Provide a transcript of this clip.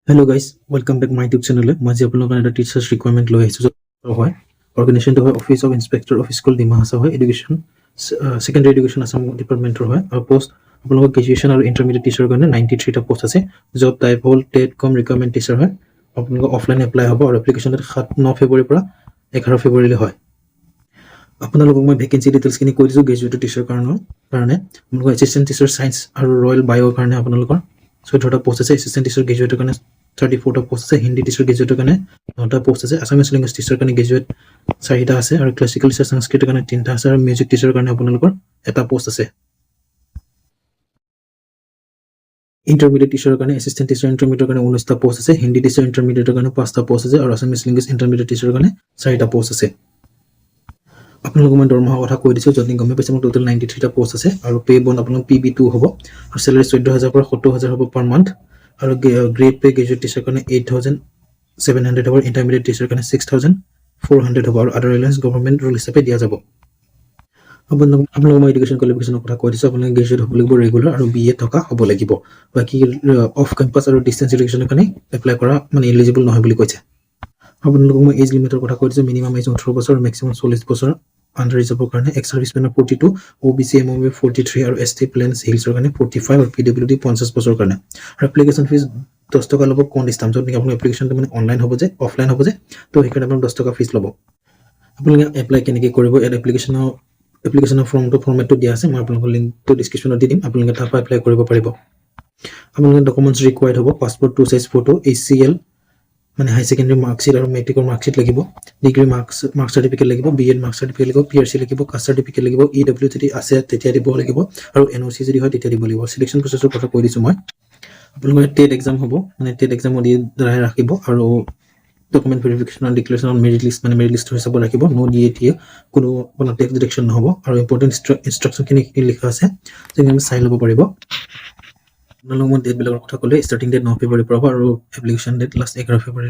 Hello guys, welcome back my YouTube channel. Maji apnalok kane eta teachers requirement loi ahisu hoy. Organization to hoy Office of Inspector of School Dima Hasa hoy Education Secondary Education Assam Department hoy. Aru post apnalok graduation aru intermediate teacher kane 93 ta post ase. Job type hol TET com requirement teacher hoy. Apnalok offline apply hobo aru application date 9 February pora 11 February le hoy. আপোনালোকক মই vacancy details কিনি কৈ দিছো graduate teacher কাৰণে আপোনালোকৰ assistant teacher science আৰু royal বায়ো কাৰণে আপোনালোকৰ 14টা পোষ্ট আছে এচিষ্টেণ্ট টিচাৰ গ্ৰেজুৱেটৰ কাৰণে 34টা পোষ্ট আছে হিন্দী টিচাৰ গ্ৰেজুৱেটৰ কাৰণে 9টা পোষ্ট আছে আছামিজ লেংগুৱেজ টিচাৰ কাৰণে গ্ৰেজুৱেট 4টা আছে আৰু ক্লাছিকেল টিচাৰ সংস্কৃতৰ কাৰণে 3টা আছে আৰু মিউজিক টিচাৰ কাৰণে আপোনালোকৰ এটা পোষ্ট আছে ইন্টাৰমিডিয়েট টিচাৰৰ কাৰণে এচিষ্টেণ্ট টিচাৰ ইন্টাৰমিডিয়েটৰ কাৰণে 19টা পোষ্ট আছে হিন্দী টিচাৰ ইন্টাৰমিডিয়েটৰ কাৰণে 5টা পোষ্ট আছে আৰু আছামিজ লেংগুৱেজ ইন্টাৰমিডিয়েট টিচাৰৰ কাৰণে 4টা পোষ্ট আছে আপোনালোকক মই দৰমহা কথা কৈ দিছো যদি গমে পাইছে মোৰ টোটাল 93 টা পোষ্ট আছে আৰু পে বন আপোনালোক PB2 হ'ব আৰু স্যালাৰি 14000 পৰা 70000 হ'ব পাৰ মান্থ আৰু গ্ৰেড পে গ্ৰেজুৱেট টিচাৰ কাৰণে 8700 হ'ব ইন্টাৰমিডিয়েট টিচাৰ কাৰণে 6400 হ'ব আৰু আদাৰ এলায়েন্স গভৰ্ণমেণ্ট ৰুল হিচাপে দিয়া যাব আপোনালোক মই এডুকেশ্যন কোৱালিফিকেশ্যনৰ কথা কৈ দিছো আপোনালোক গ্ৰেজুৱেট হ'ব লাগিব ৰেগুলাৰ আৰু BA থকা হ'ব লাগিব বাকি অফ কেম্পাছ আৰু ডিসটেন্স এডুকেশ্যনৰ কাৰণে এপ্লাই কৰা মানে এলিজিবল নহয় বুলি কৈছে আপোনালোক মই এজ লিমিটৰ কথা কৈ দিছো মিনিমাম এজ 18 বছৰ মেক্সিমাম 40 বছৰ আন্ডাৰ ৰিজাৰ্ভৰ কাৰণে এক্স সাৰ্ভিসমেনৰ 42 OBC MOB 43 আৰু ST প্লেনছ হিলছৰ কাৰণে 45 আৰু PWD 50 বছৰ কাৰণে আৰু এপ্লিকেশন ফিজ 10 টকা ল'ব কোন ডিসটেন্স যদি আপুনি এপ্লিকেশনটো মানে অনলাইন হ'ব যে অফলাইন হ'ব যে তো সেইকাৰণে আপুনি 10 টকা ফিজ ল'ব আপুনি এপ্লাই কেনেকৈ কৰিব এই এপ্লিকেশনৰ ফৰ্মেটটো দিয়া আছে মই আপোনালোকৰ লিংকটো ডেসক্ৰিপচনত দি দিম আপোনালোকে তাৰ পৰা এপ্লাই কৰিব পাৰিব আপোনালোকৰ ডকুমেন্টছ ৰিকোয়াৰ্ড হ'ব পাসপোৰ্ট 2 সাইজ ফটো ACL মানে হাই সেকেন্ডাৰি মাৰ্কশিট আৰু মেট্ৰিকৰ মাৰ্কশিট লাগিব ডিগ্ৰী মার্কস সার্টিফিকেট লাগিব BEd মার্কস সার্টিফিকেট লাগিব PRC লাগিব কাষ্ট সার্টিফিকেট লাগিব EW যদি আছে তেতিয়া দিব লাগিব আৰু NOC যদি হয় তেতিয়া দিব লাগিব সিলেকশন প্ৰসেছৰ কথা কৈ দিছো মই আপোনালোকৰ টেট এক্সাম হ'ব মানে টেট এক্সাম দি দ্বাৰাই ৰাখিব আৰু ডকুমেন্ট ভেৰিফিকেশন আৰু ডিক্লেৰেশন অন মেৰিট লিষ্ট মানে মেৰিট লিষ্ট হিচাপ ৰাখিব নো DAT কোনো কোনো টেক্স ডিডাকশন নহব আৰু ইম্পৰ্টেন্ট ইনস্ট্ৰাকচন খিনি লিখা আছে যেনে আমি চাই ল'ব পাৰিব আপোনালোক মই ডেট বিলাকৰ কথা ক'লে ষ্টাৰ্টিং ডেট 9 ফেব্ৰুৱাৰী পৰা আৰু এপ্লিকেশন ডেট লাষ্ট 11 ফেব্ৰুৱাৰী